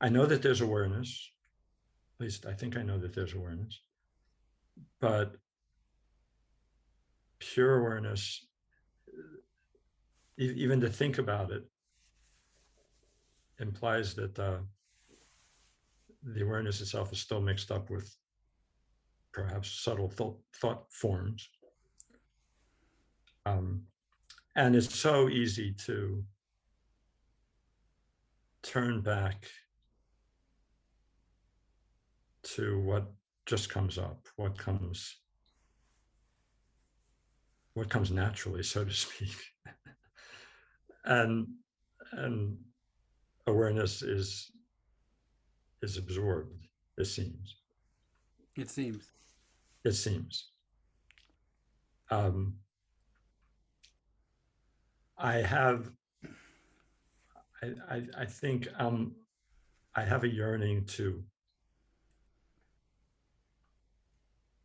I know that there's awareness. At least I think I know that there's awareness. But pure awareness, even to think about it, implies that the awareness itself is still mixed up with perhaps subtle thought forms. And it's so easy to turn back to what just comes up, what comes naturally, so to speak. and and awareness is absorbed, it seems. It seems. It seems. Um, I have, I think I have a yearning to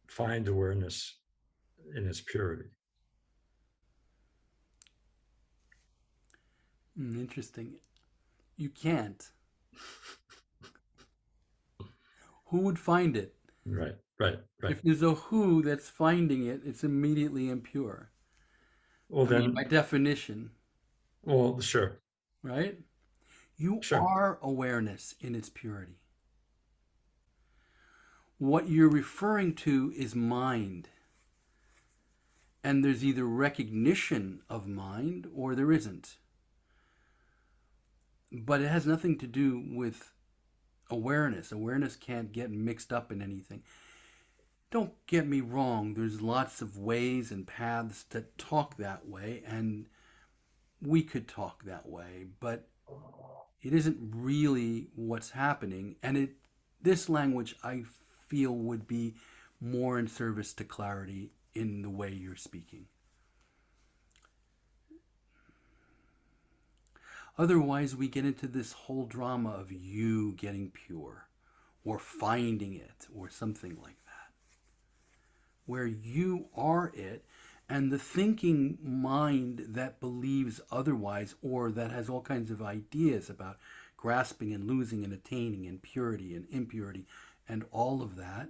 find awareness in its purity. Interesting. You can't. Who would find it? Right, right, right. If there's a who that's finding it, it's immediately impure. Well, I mean, by then, definition, well, sure, right? You sure. are awareness in its purity. What you're referring to is mind. And there's either recognition of mind or there isn't. But it has nothing to do with awareness. Awareness can't get mixed up in anything. Don't get me wrong, there's lots of ways and paths to talk that way, and we could talk that way, but it isn't really what's happening. And this language, I feel, would be more in service to clarity in the way you're speaking. Otherwise, we get into this whole drama of you getting pure or finding it or something like that, where you are it, and the thinking mind that believes otherwise or that has all kinds of ideas about grasping and losing and attaining and purity and impurity and all of that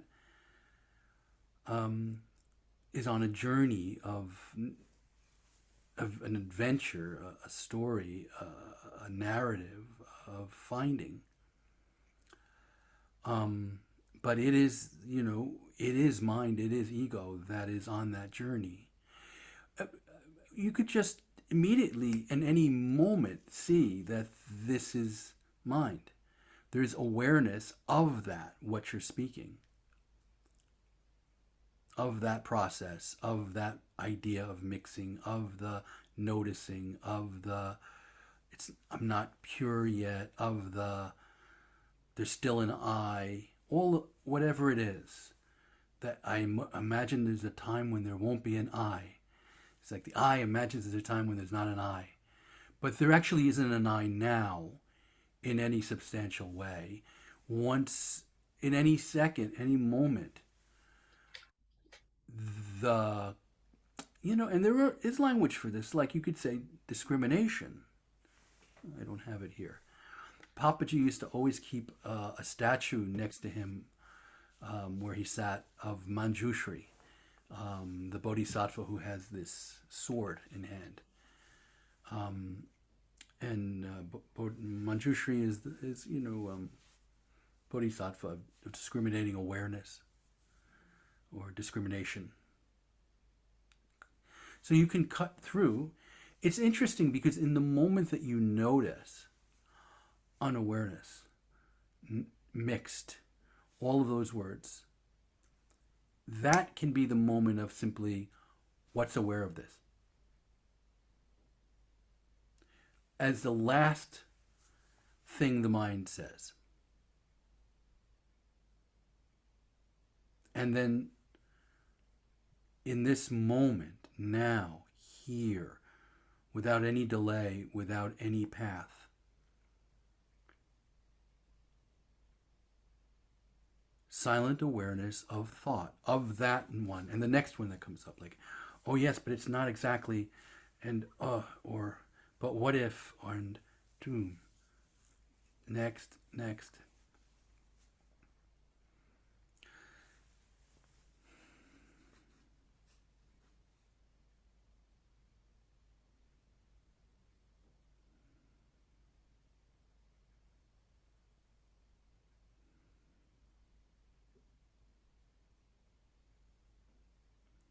is on a journey of an adventure, a story, a narrative of finding. But it is, it is mind, it is ego that is on that journey. You could just immediately, in any moment, see that this is mind. There's awareness of that, what you're speaking, of that process, of that idea of mixing, of the noticing, of the I'm not pure yet, of the there's still an I, all whatever it is. That imagine there's a time when there won't be an I. It's like the I imagines there's a time when there's not an I. But there actually isn't an I now in any substantial way. Once, in any second, any moment, the, and is language for this. Like you could say discrimination. I don't have it here. Papaji used to always keep a statue next to him where he sat of Manjushri, the bodhisattva who has this sword in hand. And Manjushri is bodhisattva of discriminating awareness or discrimination. So you can cut through. It's interesting because in the moment that you notice unawareness, mixed, all of those words, that can be the moment of simply what's aware of this. As the last thing the mind says. And then in this moment, now, here, without any delay, without any path, silent awareness of thought, of that one, and the next one that comes up, like, oh yes, but it's not exactly, and or, but what if, and doom. next, next.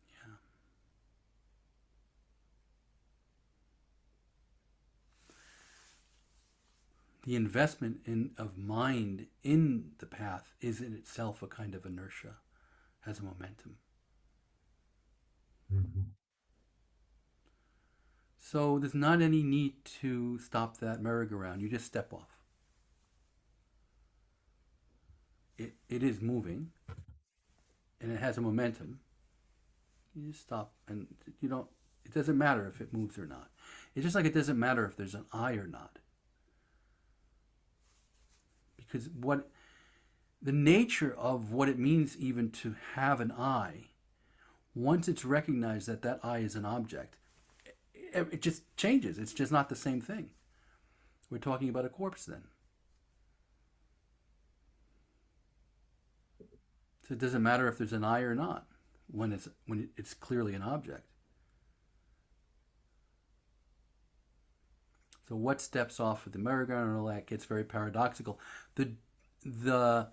Yeah. The investment of mind in the path is in itself a kind of inertia, has a momentum. Mhm. So there's not any need to stop that merry-go-round. You just step off. It is moving, and it has a momentum. You just stop, and you don't. It doesn't matter if it moves or not. It's just like it doesn't matter if there's an eye or not, because what the nature of what it means even to have an eye, once it's recognized that that eye is an object, it just changes. It's just not the same thing. We're talking about a corpse then. So it doesn't matter if there's an eye or not when it's clearly an object. So what steps off of the merry-go-round and all that gets very paradoxical. The the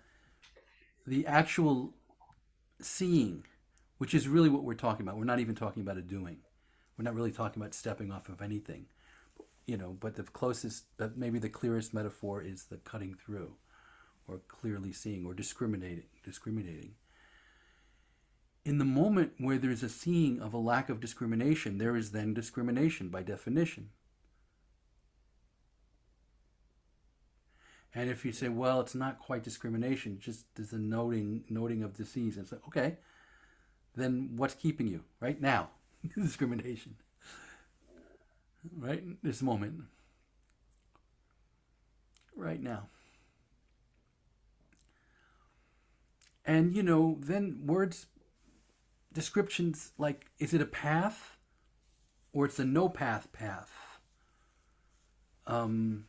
the actual seeing, which is really what we're talking about. We're not even talking about a doing. We're not really talking about stepping off of anything, but the closest, maybe the clearest metaphor is the cutting through, or clearly seeing, or discriminating. In the moment where there's a seeing of a lack of discrimination, there is then discrimination by definition. And if you say, well, it's not quite discrimination, just there's a noting of disease, and it's like, okay, then what's keeping you right now? Discrimination, right? This moment, right now. And then words, descriptions like, is it a path or it's a no path? Um,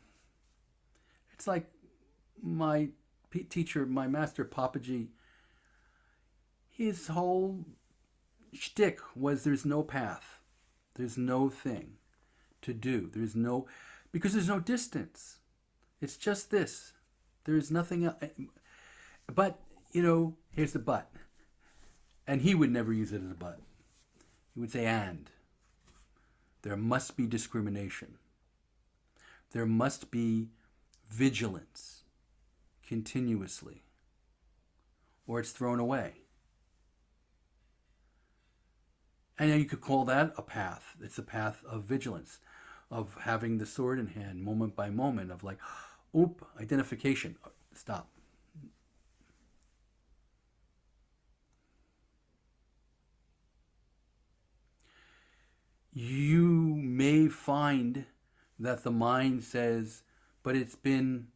it's like my teacher, my master Papaji, his whole shtick was there's no path, there's no thing to do, because there's no distance. It's just this. There's nothing else. But, here's the but. And he would never use it as a but. He would say, and. There must be discrimination. There must be vigilance continuously, or it's thrown away. And you could call that a path. It's a path of vigilance, of having the sword in hand moment by moment, of like, oop, identification, stop. You may find that the mind says, but it's been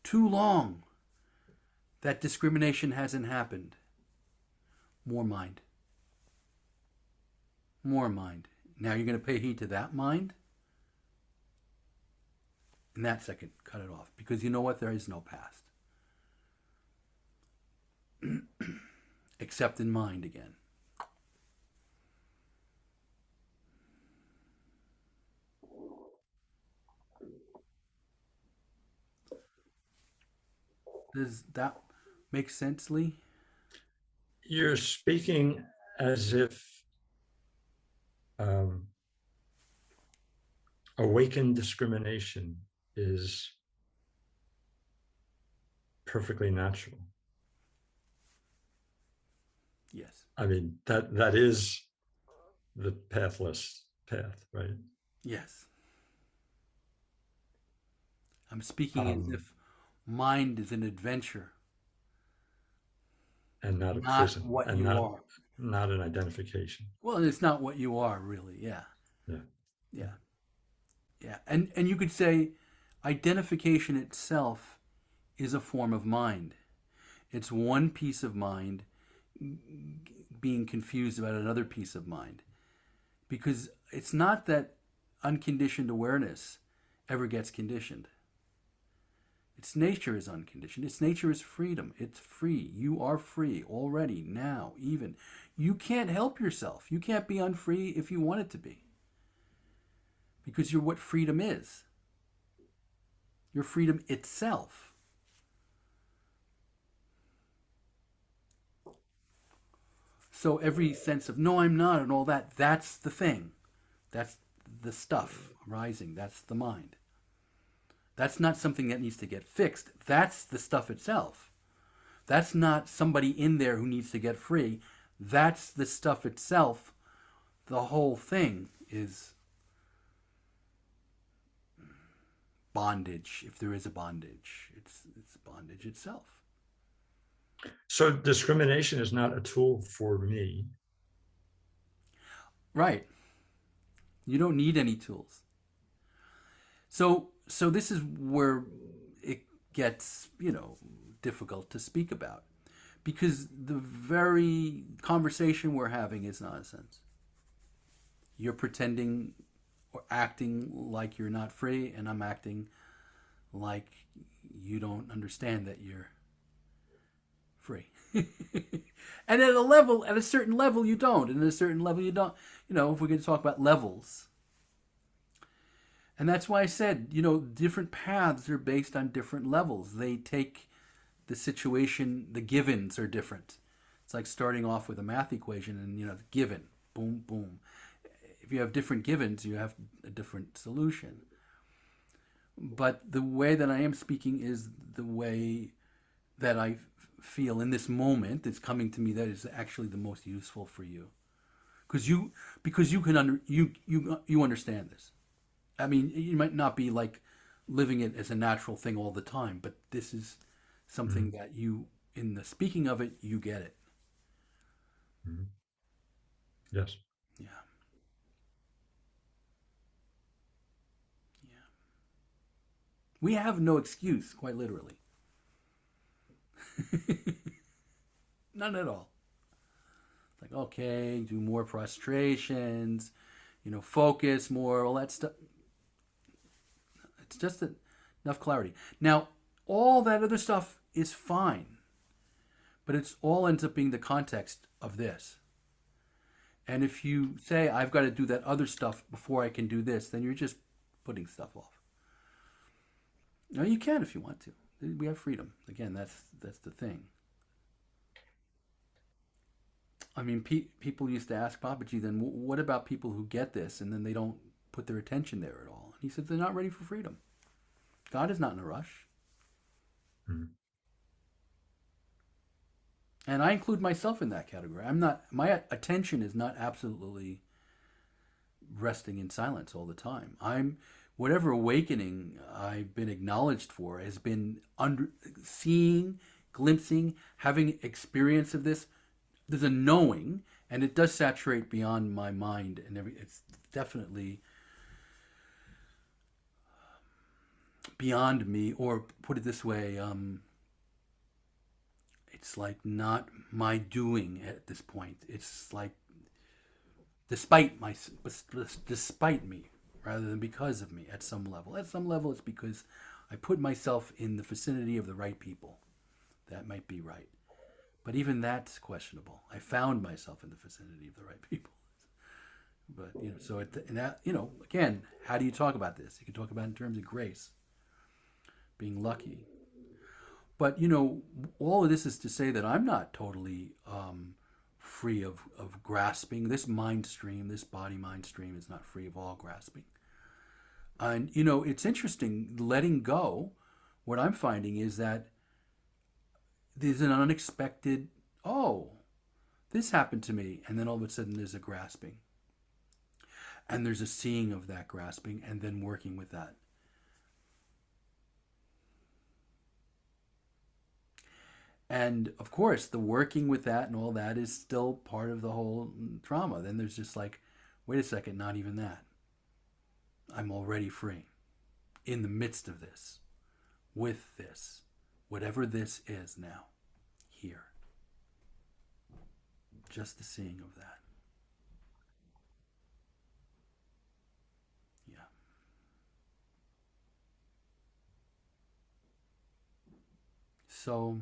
too long that discrimination hasn't happened. More mind. More mind. Now you're going to pay heed to that mind? In that second, cut it off. Because you know what? There is no past. Except in mind again. Does that make sense, Lee? You're speaking as if um, awakened discrimination is perfectly natural. Yes. I mean, that is the pathless path, right? Yes. I'm speaking as Um, if mind is an adventure, and not a not prison, what and you are. not an identification. Well, it's not what you are, really. Yeah. Yeah. Yeah. Yeah. Yeah. And you could say identification itself is a form of mind. It's one piece of mind being confused about another piece of mind. Because it's not that unconditioned awareness ever gets conditioned. Its nature is unconditioned. Its nature is freedom. It's free. You are free already, now, even. You can't help yourself. You can't be unfree if you want it to be. Because you're what freedom is. You're freedom itself. So every sense of, no, I'm not, and all that, that's the thing. That's the stuff arising. That's the mind. That's not something that needs to get fixed. That's the stuff itself. That's not somebody in there who needs to get free. That's the stuff itself. The whole thing is bondage, if there is a bondage. It's bondage itself. So discrimination is not a tool for me. Right. You don't need any tools. So this is where it gets, difficult to speak about. Because the very conversation we're having is nonsense. You're pretending or acting like you're not free, and I'm acting like you don't understand that you're free. And at a certain level, you don't. And at a certain level, you don't. If we're going to talk about levels. And that's why I said, different paths are based on different levels. They take the situation, the givens are different. It's like starting off with a math equation and, given, boom, boom. If you have different givens, you have a different solution. But the way that I am speaking is the way that I feel in this moment that's coming to me that is actually the most useful for you. Because you can you understand this. I mean, you might not be like living it as a natural thing all the time, but this is something that you, in the speaking of it, you get it. Mm-hmm. Yes. Yeah. Yeah. We have no excuse, quite literally. None at all. It's like, okay, do more prostrations, focus more, all that stuff. It's just enough clarity. Now, all that other stuff is fine, but it's all ends up being the context of this. And if you say, I've got to do that other stuff before I can do this, then you're just putting stuff off. No, you can if you want to. We have freedom. Again, that's the thing. I mean, people used to ask Papaji, then what about people who get this and then they don't put their attention there at all? And he said they're not ready for freedom. God is not in a rush. Mm-hmm. And I include myself in that category. My attention is not absolutely resting in silence all the time. Whatever awakening I've been acknowledged for has been seeing, glimpsing, having experience of this. There's a knowing, and it does saturate beyond my mind, and it's definitely beyond me. Or put it this way, it's like not my doing at this point. It's like despite me, rather than because of me. At some level, it's because I put myself in the vicinity of the right people. That might be right. But even that's questionable. I found myself in the vicinity of the right people. But, again, how do you talk about this? You can talk about it in terms of grace, being lucky. But, all of this is to say that I'm not totally free of grasping. This mind stream, this body mind stream is not free of all grasping. And, it's interesting, letting go, what I'm finding is that there's an unexpected, oh, this happened to me. And then all of a sudden there's a grasping. And there's a seeing of that grasping and then working with that. And of course, the working with that and all that is still part of the whole trauma. Then there's just like, wait a second, not even that. I'm already free in the midst of this, with this. Whatever this is now, here. Just the seeing of that. Yeah. So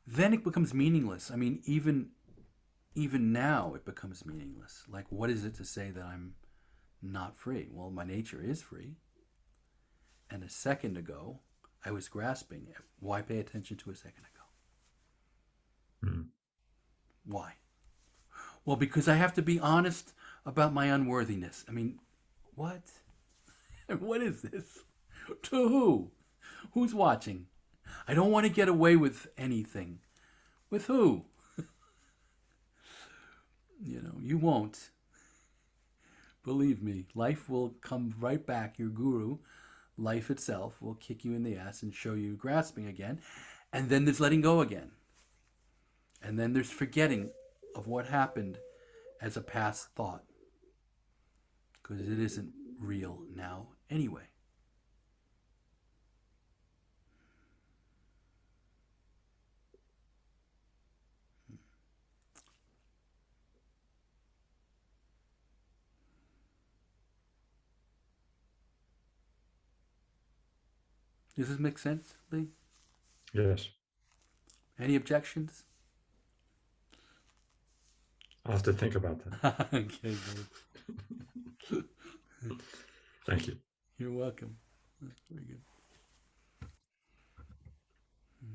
then it becomes meaningless. I mean, even now it becomes meaningless. Like, what is it to say that I'm not free? Well, my nature is free. And a second ago, I was grasping. Why pay attention to a second ago? Mm. Why? Well, because I have to be honest about my unworthiness. I mean, what? What is this? To who? Who's watching? I don't want to get away with anything. With who? You won't. Believe me, life will come right back. Your guru, life itself, will kick you in the ass and show you grasping again. And then there's letting go again. And then there's forgetting of what happened as a past thought. Because it isn't real now anyway. Does this make sense, Lee? Yes. Any objections? I'll have to think about that. Okay, good. Thank you. You're welcome. That's very good.